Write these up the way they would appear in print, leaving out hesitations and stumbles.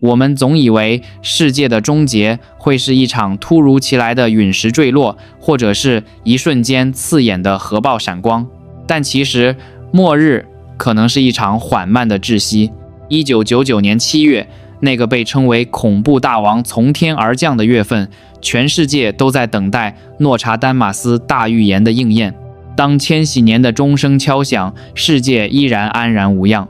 我们总以为世界的终结会是一场突如其来的陨石坠落，或者是一瞬间刺眼的核爆闪光，但其实末日可能是一场缓慢的窒息。1999年7月，那个被称为恐怖大王从天而降的月份，全世界都在等待诺查丹马斯大预言的应验。当千禧年的钟声敲响，世界依然安然无恙。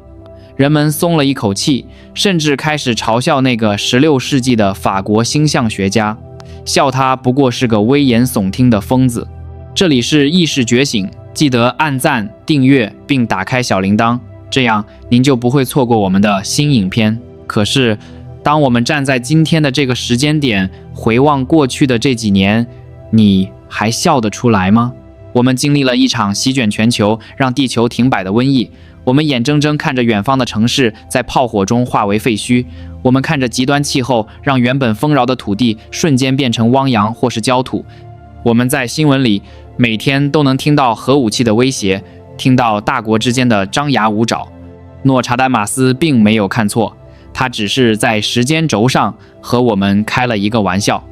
人们松了一口气，甚至开始嘲笑那个16世纪的法国星象学家，笑他不过是个危言耸听的疯子。这里是意识觉醒，记得按赞、订阅并打开小铃铛，这样您就不会错过我们的新影片。可是，当我们站在今天的这个时间点，回望过去的这几年，你还笑得出来吗？我们经历了一场席卷全球、让地球停摆的瘟疫。我们眼睁睁看着远方的城市在炮火中化为废墟，我们看着极端气候让原本丰饶的土地瞬间变成汪洋或是焦土。我们在新闻里每天都能听到核武器的威胁，听到大国之间的张牙舞爪。诺查丹马斯并没有看错，他只是在时间轴上和我们开了一个玩笑。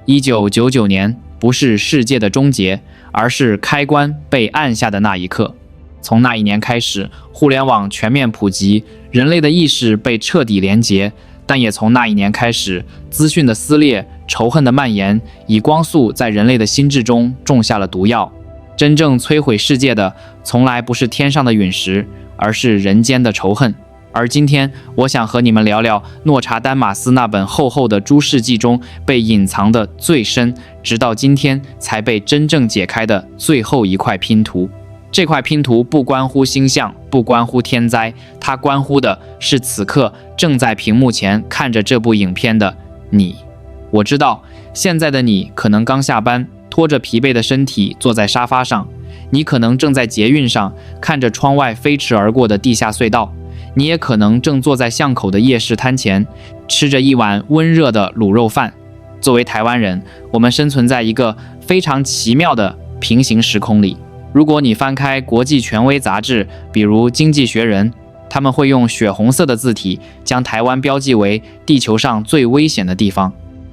1999年不是世界的终结，而是开关被按下的那一刻。从那一年开始，互联网全面普及，人类的意识被彻底连结。但也从那一年开始，资讯的撕裂、仇恨的蔓延，以光速在人类的心智中种下了毒药。真正摧毁世界的，从来不是天上的陨石，而是人间的仇恨。而今天，我想和你们聊聊诺查丹马斯那本厚厚的诸世纪中被隐藏的最深，直到今天才被真正解开的最后一块拼图。这块拼图不关乎星象，不关乎天灾，它关乎的是此刻正在屏幕前看着这部影片的你。我知道，现在的你可能刚下班，拖着疲惫的身体坐在沙发上；你可能正在捷运上，看着窗外飞驰而过的地下隧道；你也可能正坐在巷口的夜市摊前，吃着一碗温热的卤肉饭。作为台湾人，我们生存在一个非常奇妙的平行时空里。如果你翻开国际权威杂志，比如《经济学人》，他们会用血红色的字体将台湾标记为地球上最危险的地方。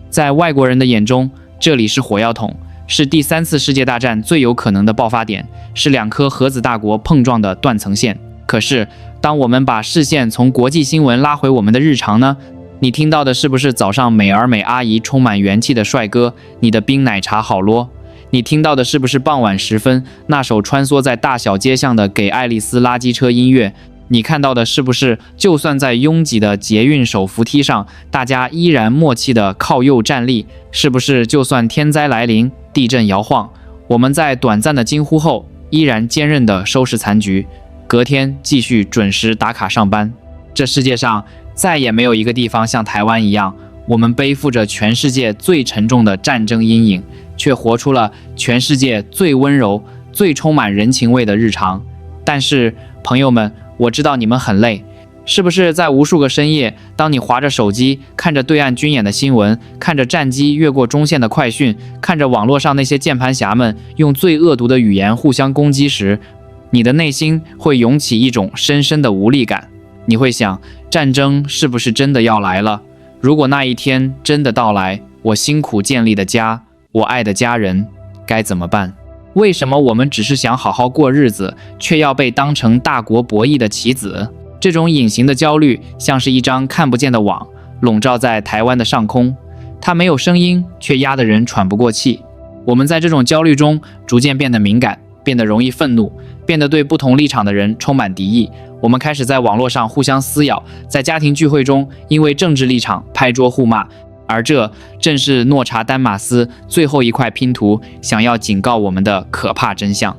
在外国人的眼中，这里是火药桶，是第3次世界大战最有可能的爆发点，是2颗核子大国碰撞的断层线。可是，当我们把视线从国际新闻拉回我们的日常呢？你听到的是不是早上美而美阿姨充满元气的帅哥，你的冰奶茶好啰？你听到的是不是傍晚时分那首穿梭在大小街巷的给爱丽丝垃圾车音乐？你看到的是不是就算在拥挤的捷运手扶梯上，大家依然默契地靠右站立？是不是就算天灾来临，地震摇晃，我们在短暂的惊呼后依然坚韧地收拾残局，隔天继续准时打卡上班？这世界上再也没有一个地方像台湾一样，我们背负着全世界最沉重的战争阴影，却活出了全世界最温柔、最充满人情味的日常。但是，朋友们，我知道你们很累，是不是在无数个深夜，当你滑着手机，看着对岸军演的新闻，看着战机越过中线的快讯，看着网络上那些键盘侠们用最恶毒的语言互相攻击时，你的内心会涌起一种深深的无力感。你会想，战争是不是真的要来了？如果那一天真的到来，我辛苦建立的家，我爱的家人该怎么办？为什么我们只是想好好过日子，却要被当成大国博弈的棋子？这种隐形的焦虑像是一张看不见的网，笼罩在台湾的上空。它没有声音，却压得人喘不过气。我们在这种焦虑中逐渐变得敏感，变得容易愤怒，变得对不同立场的人充满敌意。我们开始在网络上互相撕咬，在家庭聚会中因为政治立场拍桌互骂。而这正是诺查丹马斯最后一块拼图想要警告我们的可怕真相。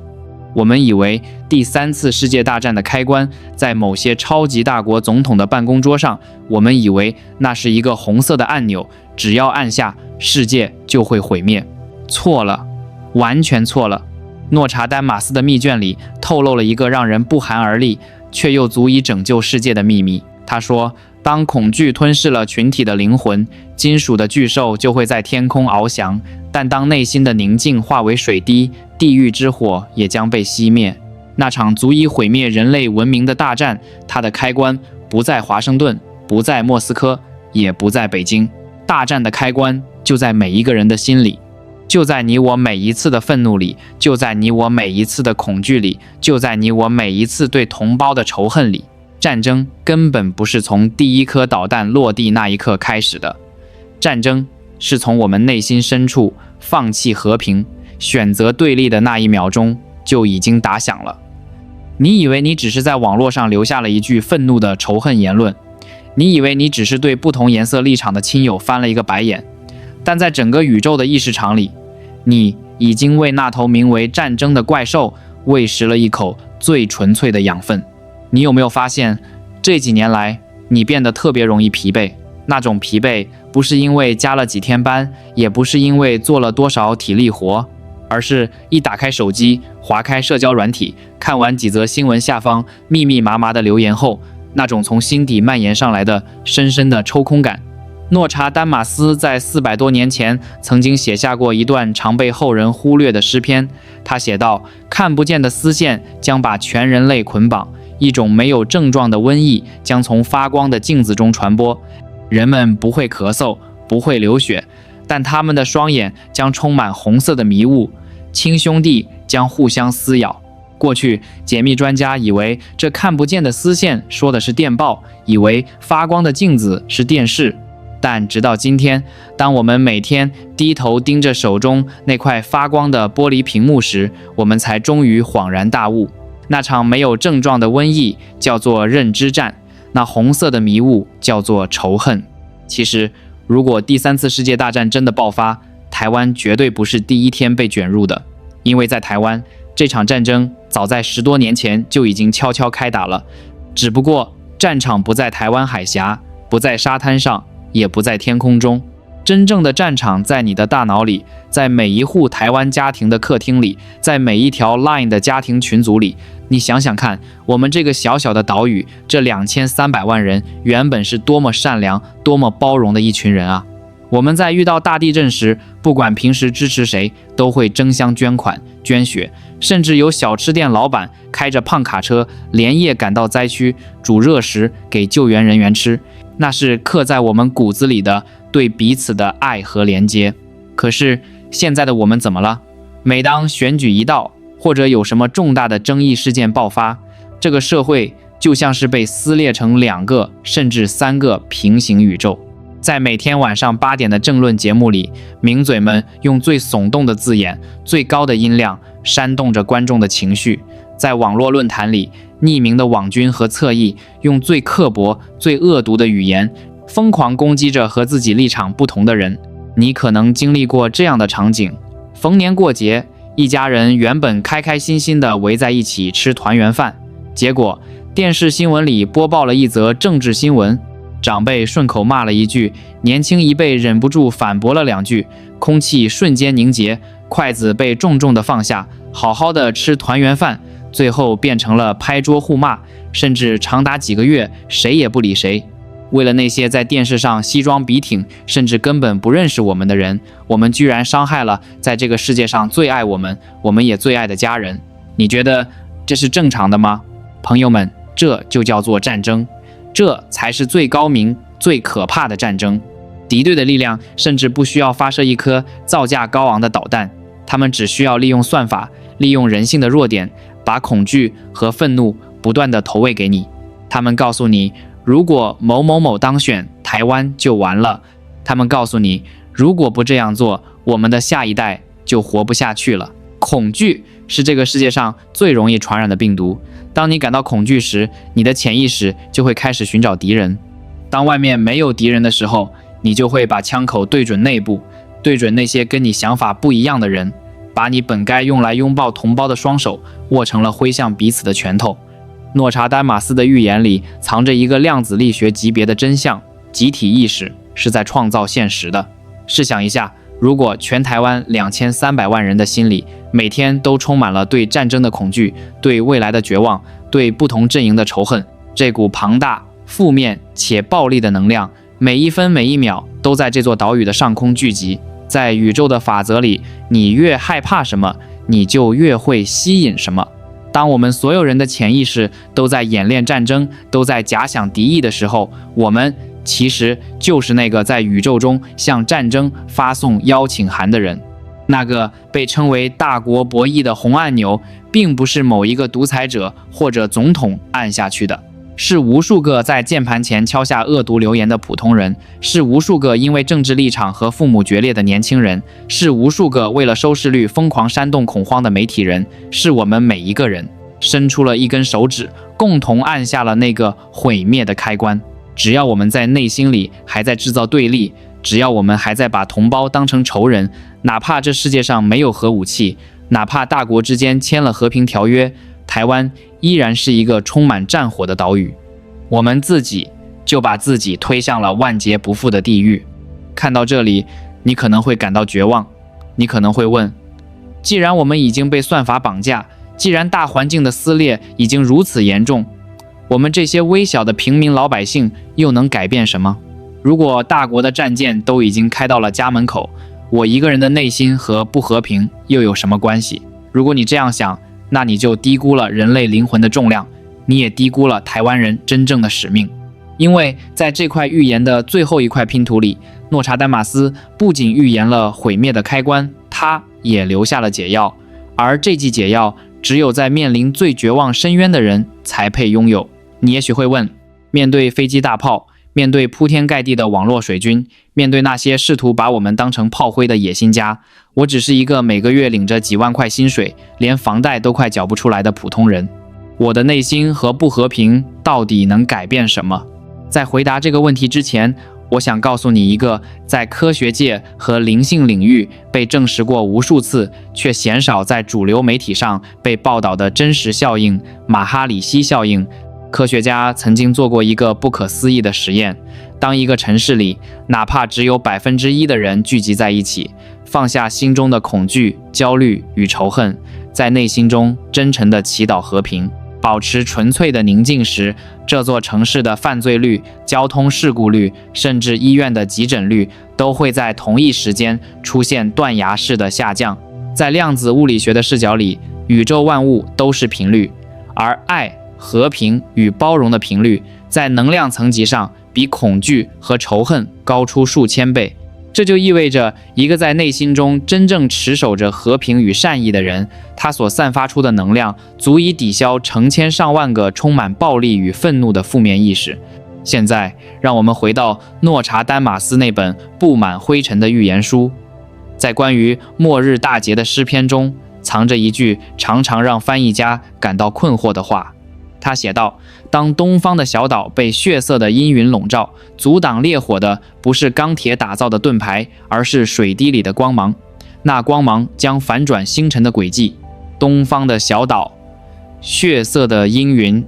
我们以为第3次世界大战的开关在某些超级大国总统的办公桌上，我们以为那是一个红色的按钮，只要按下，世界就会毁灭。错了，完全错了。诺查丹马斯的密卷里透露了一个让人不寒而栗，却又足以拯救世界的秘密。他说，当恐惧吞噬了群体的灵魂，金属的巨兽就会在天空翱翔，但当内心的宁静化为水滴，地狱之火也将被熄灭。那场足以毁灭人类文明的大战，它的开关不在华盛顿，不在莫斯科，也不在北京。大战的开关就在每一个人的心里，就在你我每一次的愤怒里，就在你我每一次的恐惧里，就在你我每一次对同胞的仇恨里。战争根本不是从第一颗导弹落地那一刻开始的，战争是从我们内心深处放弃和平，选择对立的那一秒钟就已经打响了。你以为你只是在网络上留下了一句愤怒的仇恨言论，你以为你只是对不同颜色立场的亲友翻了一个白眼，但在整个宇宙的意识场里，你已经为那头名为战争的怪兽喂食了一口最纯粹的养分。你有没有发现，这几年来你变得特别容易疲惫？那种疲惫不是因为加了几天班，也不是因为做了多少体力活，而是一打开手机，划开社交软体，看完几则新闻下方密密麻麻的留言后，那种从心底蔓延上来的深深的抽空感。诺查丹马斯在400多年前曾经写下过一段常被后人忽略的诗篇，他写道：看不见的丝线将把全人类捆绑，一种没有症状的瘟疫将从发光的镜子中传播。人们不会咳嗽，不会流血，但他们的双眼将充满红色的迷雾，亲兄弟将互相撕咬。过去解密专家以为这看不见的丝线说的是电报，以为发光的镜子是电视，但直到今天，当我们每天低头盯着手中那块发光的玻璃屏幕时，我们才终于恍然大悟，那场没有症状的瘟疫叫做认知战，那红色的迷雾叫做仇恨。其实，如果第3次世界大战真的爆发，台湾绝对不是第一天被卷入的，因为在台湾，这场战争早在10多年前就已经悄悄开打了，只不过战场不在台湾海峡，不在沙滩上，也不在天空中，真正的战场在你的大脑里，在每一户台湾家庭的客厅里，在每一条 LINE 的家庭群组里。你想想看，我们这个小小的岛屿，这2300万人，原本是多么善良、多么包容的一群人啊！我们在遇到大地震时，不管平时支持谁，都会争相捐款、捐血，甚至有小吃店老板开着胖卡车，连夜赶到灾区，煮热食给救援人员吃。那是刻在我们骨子里的对彼此的爱和连接。可是现在的我们怎么了？每当选举一到，或者有什么重大的争议事件爆发，这个社会就像是被撕裂成2个甚至3个平行宇宙。在每天晚上8点的政论节目里，名嘴们用最耸动的字眼、最高的音量煽动着观众的情绪。在网络论坛里，匿名的网军和侧翼用最刻薄、最恶毒的语言疯狂攻击着和自己立场不同的人。你可能经历过这样的场景：逢年过节，一家人原本开开心心地围在一起吃团圆饭，结果电视新闻里播报了一则政治新闻，长辈顺口骂了一句，年轻一辈忍不住反驳了2句，空气瞬间凝结，筷子被重重地放下，好好的吃团圆饭，最后变成了拍桌互骂，甚至长达几个月谁也不理谁。为了那些在电视上西装笔挺，甚至根本不认识我们的人，我们居然伤害了在这个世界上最爱我们也最爱的家人。你觉得这是正常的吗？朋友们，这就叫做战争，这才是最高明、最可怕的战争。敌对的力量甚至不需要发射一颗造价高昂的导弹，他们只需要利用算法，利用人性的弱点，把恐惧和愤怒不断地投喂给你。他们告诉你，如果某某某当选，台湾就完了。他们告诉你，如果不这样做，我们的下一代就活不下去了。恐惧是这个世界上最容易传染的病毒。当你感到恐惧时，你的潜意识就会开始寻找敌人。当外面没有敌人的时候，你就会把枪口对准内部，对准那些跟你想法不一样的人，把你本该用来拥抱同胞的双手握成了挥向彼此的拳头。诺查丹马斯的预言里藏着一个量子力学级别的真相：集体意识是在创造现实的。试想一下，如果全台湾2300万人的心里每天都充满了对战争的恐惧、对未来的绝望、对不同阵营的仇恨，这股庞大、负面且暴力的能量，每一分每一秒都在这座岛屿的上空聚集。在宇宙的法则里，你越害怕什么，你就越会吸引什么。当我们所有人的潜意识都在演练战争，都在假想敌意的时候，我们其实就是那个在宇宙中向战争发送邀请函的人。那个被称为大国博弈的红按钮，并不是某一个独裁者或者总统按下去的，是无数个在键盘前敲下恶毒留言的普通人，是无数个因为政治立场和父母决裂的年轻人，是无数个为了收视率疯狂煽动恐慌的媒体人，是我们每一个人伸出了一根手指，共同按下了那个毁灭的开关。只要我们在内心里还在制造对立，只要我们还在把同胞当成仇人，哪怕这世界上没有核武器，哪怕大国之间签了和平条约，台湾依然是一个充满战火的岛屿。我们自己就把自己推向了万劫不复的地狱。看到这里，你可能会感到绝望，你可能会问，既然我们已经被算法绑架，既然大环境的撕裂已经如此严重，我们这些微小的平民老百姓又能改变什么？如果大国的战舰都已经开到了家门口，我一个人的内心和不和平又有什么关系？如果你这样想，那你就低估了人类灵魂的重量，你也低估了台湾人真正的使命。因为在这块预言的最后一块拼图里，诺查丹马斯不仅预言了毁灭的开关，他也留下了解药，而这剂解药只有在面临最绝望深渊的人才配拥有。你也许会问，面对飞机大炮，面对铺天盖地的网络水军，面对那些试图把我们当成炮灰的野心家，我只是一个每个月领着几万块薪水，连房贷都快缴不出来的普通人，我的内心和不和平到底能改变什么？在回答这个问题之前，我想告诉你一个在科学界和灵性领域被证实过无数次，却鲜少在主流媒体上被报道的真实效应——马哈里希效应。科学家曾经做过一个不可思议的实验，当一个城市里哪怕只有1%的人聚集在一起，放下心中的恐惧、焦虑与仇恨，在内心中真诚地祈祷和平，保持纯粹的宁静时，这座城市的犯罪率、交通事故率，甚至医院的急诊率都会在同一时间出现断崖式的下降。在量子物理学的视角里，宇宙万物都是频率，而爱、和平与包容的频率在能量层级上比恐惧和仇恨高出数千倍。这就意味着，一个在内心中真正持守着和平与善意的人，他所散发出的能量足以抵消成千上万个充满暴力与愤怒的负面意识。现在，让我们回到诺查丹马斯那本布满灰尘的预言书，在关于末日大劫的诗篇中，藏着一句常常让翻译家感到困惑的话。他写道，当东方的小岛被血色的阴云笼罩，阻挡烈火的不是钢铁打造的盾牌，而是水滴里的光芒。那光芒将反转星辰的轨迹。东方的小岛，血色的阴云，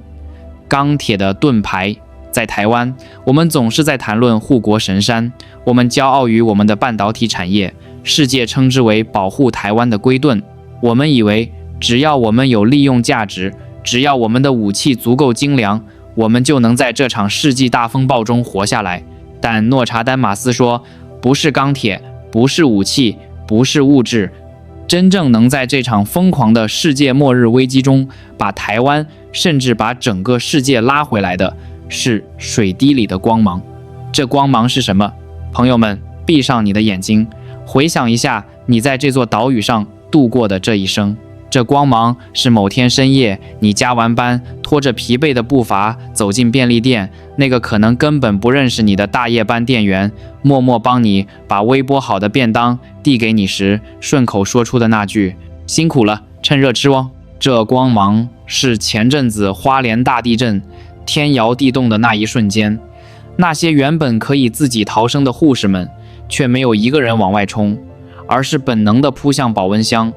钢铁的盾牌。在台湾，我们总是在谈论护国神山，我们骄傲于我们的半导体产业，世界称之为保护台湾的龟盾。我们以为只要我们有利用价值，只要我们的武器足够精良，我们就能在这场世纪大风暴中活下来。但诺查丹马斯说，不是钢铁，不是武器，不是物质，真正能在这场疯狂的世界末日危机中把台湾甚至把整个世界拉回来的，是水滴里的光芒。这光芒是什么？朋友们，闭上你的眼睛，回想一下你在这座岛屿上度过的这一生。这光芒是某天深夜，你加完班，拖着疲惫的步伐走进便利店，那个可能根本不认识你的大夜班店员，默默帮你把微波好的便当递给你时，顺口说出的那句“辛苦了，趁热吃哦”。这光芒是前阵子花莲大地震，天摇地动的那一瞬间，那些原本可以自己逃生的护士们，却没有一个人往外冲，而是本能地扑向保温箱，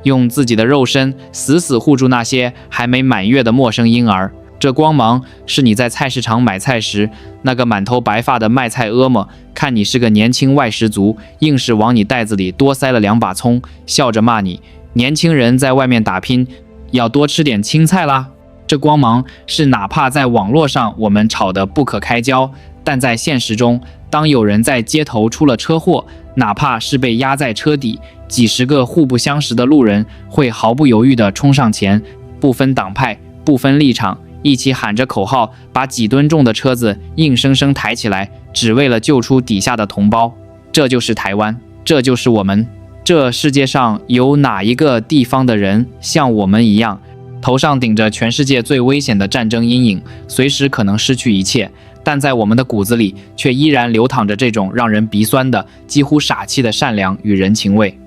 用自己的肉身死死护住那些还没满月的陌生婴儿。这光芒是你在菜市场买菜时，那个满头白发的卖菜婀娜看你是个年轻外食族，硬是往你袋子里多塞了2把葱，笑着骂你，年轻人在外面打拼，要多吃点青菜啦。这光芒是哪怕在网络上我们吵得不可开交，但在现实中，当有人在街头出了车祸，哪怕是被压在车底，几十个互不相识的路人会毫不犹豫地冲上前，不分党派，不分立场，一起喊着口号，把几吨重的车子硬生生抬起来，只为了救出底下的同胞。这就是台湾，这就是我们。这世界上有哪一个地方的人像我们一样，头上顶着全世界最危险的战争阴影，随时可能失去一切，但在我们的骨子里却依然流淌着这种让人鼻酸的几乎傻气的善良与人情味。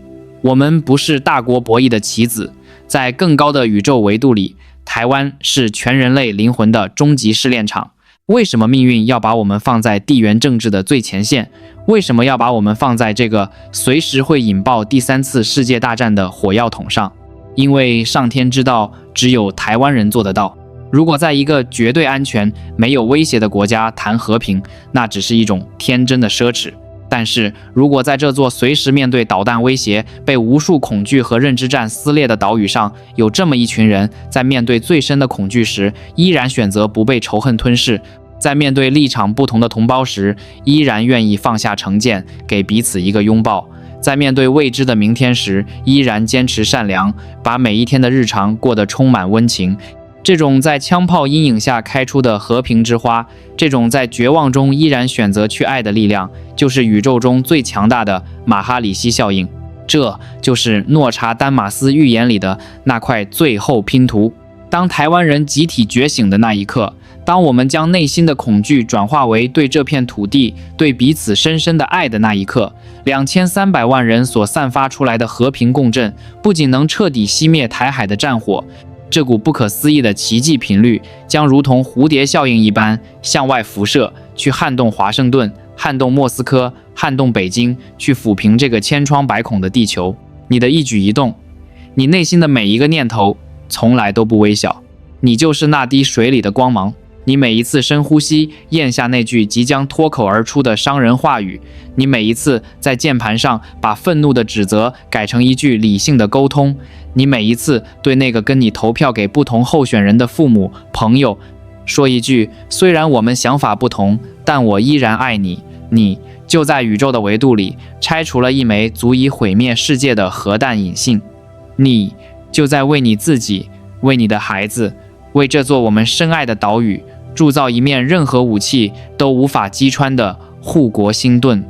我们不是大国博弈的棋子，在更高的宇宙维度里，台湾是全人类灵魂的终极试炼场。为什么命运要把我们放在地缘政治的最前线？为什么要把我们放在这个随时会引爆第3次世界大战的火药桶上？因为上天知道，只有台湾人做得到。如果在一个绝对安全、没有威胁的国家谈和平，那只是一种天真的奢侈。但是如果在这座随时面对导弹威胁、被无数恐惧和认知战撕裂的岛屿上，有这么一群人，在面对最深的恐惧时，依然选择不被仇恨吞噬；在面对立场不同的同胞时，依然愿意放下成见，给彼此一个拥抱；在面对未知的明天时，依然坚持善良，把每一天的日常过得充满温情。这种在枪炮阴影下开出的和平之花，这种在绝望中依然选择去爱的力量，就是宇宙中最强大的马哈里西效应。这就是诺查丹马斯预言里的那块最后拼图。当台湾人集体觉醒的那一刻，当我们将内心的恐惧转化为对这片土地、对彼此深深的爱的那一刻，2300万人所散发出来的和平共振，不仅能彻底熄灭台海的战火，这股不可思议的奇迹频率将如同蝴蝶效应一般向外辐射，去撼动华盛顿，撼动莫斯科，撼动北京，去抚平这个千疮百孔的地球。你的一举一动，你内心的每一个念头，从来都不微小。你就是那滴水里的光芒。你每一次深呼吸，咽下那句即将脱口而出的伤人话语；你每一次在键盘上把愤怒的指责改成一句理性的沟通；你每一次对那个跟你投票给不同候选人的父母、朋友说一句虽然我们想法不同，但我依然爱你。你就在宇宙的维度里拆除了一枚足以毁灭世界的核弹引信。你就在为你自己、为你的孩子、为这座我们深爱的岛屿铸造一面任何武器都无法击穿的护国星盾。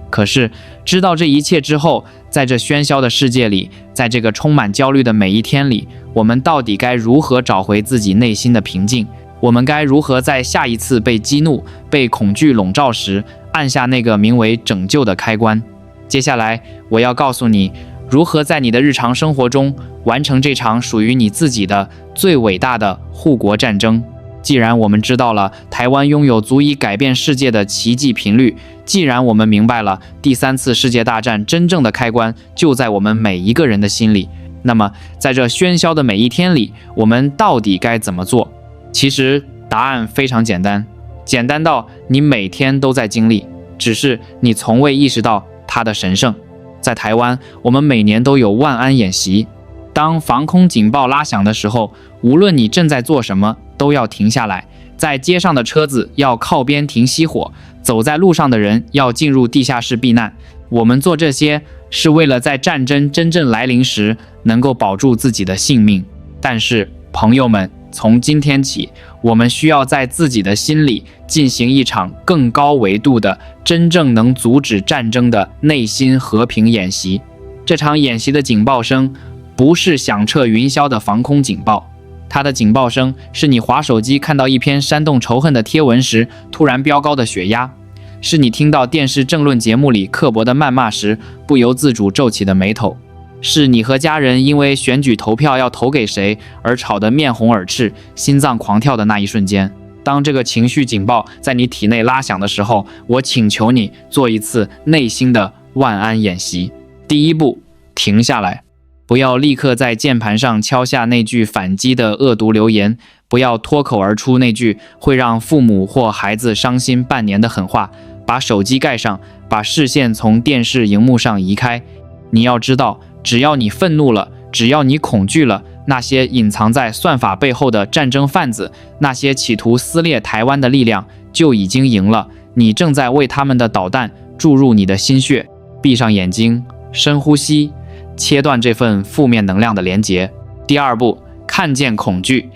可是知道这一切之后，在这喧嚣的世界里，在这个充满焦虑的每一天里，我们到底该如何找回自己内心的平静？我们该如何在下一次被激怒、被恐惧笼罩时，按下那个名为拯救的开关？接下来我要告诉你，如何在你的日常生活中完成这场属于你自己的最伟大的护国战争。既然我们知道了台湾拥有足以改变世界的奇迹频率，既然我们明白了第3次世界大战真正的开关就在我们每一个人的心里，那么在这喧嚣的每一天里，我们到底该怎么做？其实答案非常简单，简单到你每天都在经历，只是你从未意识到它的神圣。在台湾，我们每年都有万安演习。当防空警报拉响的时候，无论你正在做什么，都要停下来。在街上的车子要靠边停熄火，走在路上的人要进入地下室避难。我们做这些是为了在战争真正来临时能够保住自己的性命。但是朋友们，从今天起，我们需要在自己的心里进行一场更高维度的、真正能阻止战争的内心和平演习。这场演习的警报声不是响彻云霄的防空警报，它的警报声是你滑手机看到一篇煽动仇恨的贴文时突然飙高的血压，是你听到电视政论节目里刻薄的谩骂时不由自主皱起的眉头，是你和家人因为选举投票要投给谁而吵得面红耳赤、心脏狂跳的那一瞬间。当这个情绪警报在你体内拉响的时候，我请求你做一次内心的万安演习。第一步，停下来，不要立刻在键盘上敲下那句反击的恶毒留言，不要脱口而出那句会让父母或孩子伤心半年的狠话，把手机盖上，把视线从电视荧幕上移开。你要知道，只要你愤怒了，只要你恐惧了，那些隐藏在算法背后的战争贩子，那些企图撕裂台湾的力量就已经赢了。你正在为他们的导弹注入你的心血。闭上眼睛，深呼吸，切断这份负面能量的连结。第二步，看见恐惧。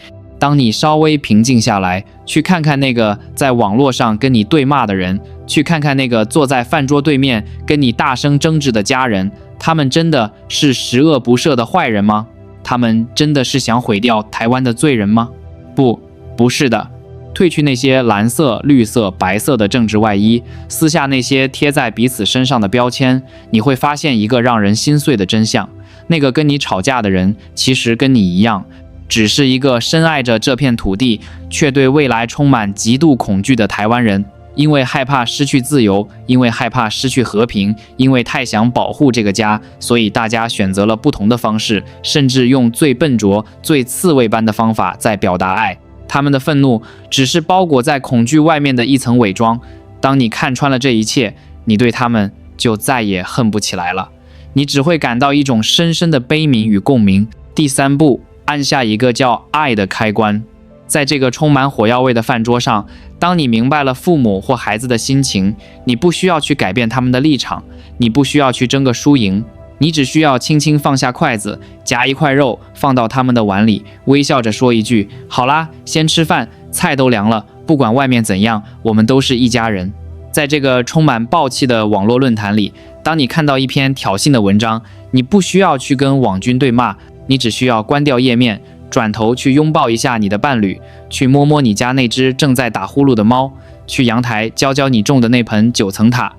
当你稍微平静下来，去看看那个在网络上跟你对骂的人，去看看那个坐在饭桌对面跟你大声争执的家人，他们真的是十恶不赦的坏人吗？他们真的是想毁掉台湾的罪人吗？不是的。褪去那些蓝色、绿色、白色的政治外衣，撕下那些贴在彼此身上的标签，你会发现一个让人心碎的真相：那个跟你吵架的人，其实跟你一样，只是一个深爱着这片土地，却对未来充满极度恐惧的台湾人。因为害怕失去自由，因为害怕失去和平，因为太想保护这个家，所以大家选择了不同的方式，甚至用最笨拙、最刺猬般的方法在表达爱。他们的愤怒只是包裹在恐惧外面的一层伪装。当你看穿了这一切，你对他们就再也恨不起来了，你只会感到一种深深的悲悯与共鸣。第3步，按下一个叫爱的开关。在这个充满火药味的饭桌上，当你明白了父母或孩子的心情，你不需要去改变他们的立场，你不需要去争个输赢，你只需要轻轻放下筷子，夹一块肉放到他们的碗里，微笑着说一句：好啦，先吃饭，菜都凉了，不管外面怎样，我们都是一家人。在这个充满暴气的网络论坛里，当你看到一篇挑衅的文章，你不需要去跟网军对骂，你只需要关掉页面，转头去拥抱一下你的伴侣，去摸摸你家那只正在打呼噜的猫，去阳台浇浇你种的那盆9层塔。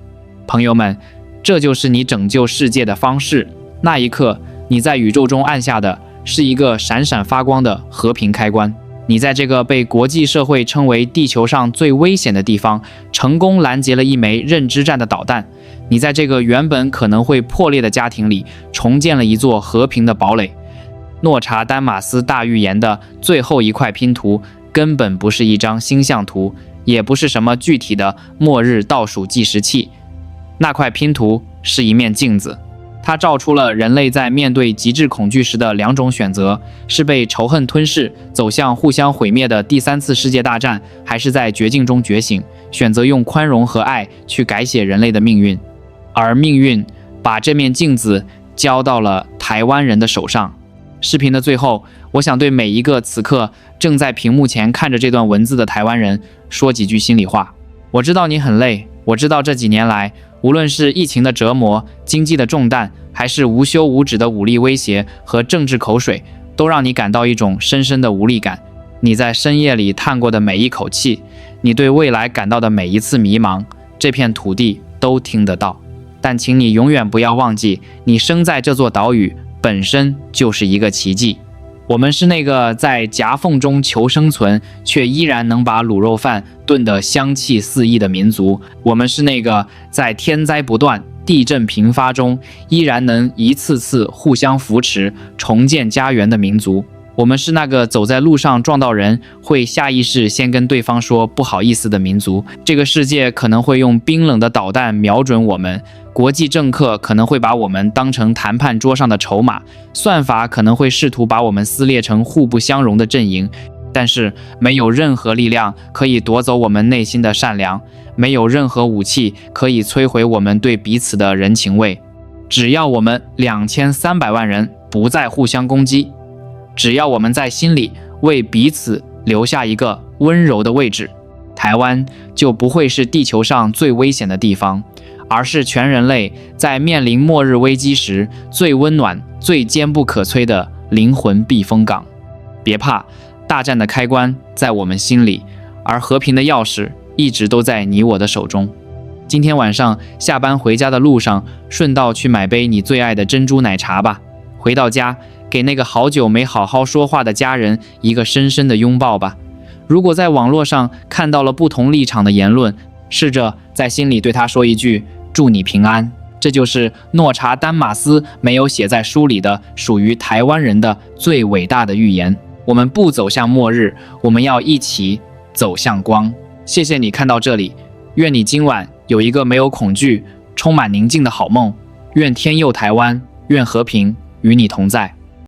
朋友们，这就是你拯救世界的方式。那一刻，你在宇宙中按下的是一个闪闪发光的和平开关。你在这个被国际社会称为地球上最危险的地方，成功拦截了一枚认知战的导弹。你在这个原本可能会破裂的家庭里，重建了一座和平的堡垒。诺查丹马斯大预言的最后一块拼图，根本不是一张星象图，也不是什么具体的末日倒数计时器。那块拼图是一面镜子，它照出了人类在面对极致恐惧时的2种选择：是被仇恨吞噬，走向互相毁灭的第3次世界大战，还是在绝境中觉醒，选择用宽容和爱去改写人类的命运。而命运把这面镜子交到了台湾人的手上。视频的最后，我想对每一个此刻正在屏幕前看着这段文字的台湾人说几句心里话。我知道你很累，我知道这几年来，无论是疫情的折磨、经济的重担，还是无休无止的武力威胁和政治口水，都让你感到一种深深的无力感。你在深夜里叹过的每一口气，你对未来感到的每一次迷茫，这片土地都听得到。但请你永远不要忘记，你生在这座岛屿本身就是一个奇迹。我们是那个在夹缝中求生存，却依然能把卤肉饭炖得香气四溢的民族。我们是那个在天灾不断、地震频发中，依然能一次次互相扶持、重建家园的民族。我们是那个走在路上撞到人会下意识先跟对方说不好意思的民族。这个世界可能会用冰冷的导弹瞄准我们，国际政客可能会把我们当成谈判桌上的筹码，算法可能会试图把我们撕裂成互不相容的阵营，但是没有任何力量可以夺走我们内心的善良，没有任何武器可以摧毁我们对彼此的人情味。只要我们2300万人不再互相攻击，只要我们在心里为彼此留下一个温柔的位置，台湾就不会是地球上最危险的地方，而是全人类在面临末日危机时最温暖、最坚不可摧的灵魂避风港。别怕，大战的开关在我们心里，而和平的钥匙一直都在你我的手中。今天晚上下班回家的路上，顺道去买杯你最爱的珍珠奶茶吧。回到家，给那个好久没好好说话的家人一个深深的拥抱吧。如果在网络上看到了不同立场的言论，试着在心里对他说一句祝你平安。这就是诺查丹马斯没有写在书里的属于台湾人的最伟大的预言。我们不走向末日，我们要一起走向光。谢谢你看到这里，愿你今晚有一个没有恐惧、充满宁静的好梦。愿天佑台湾，愿和平与你同在。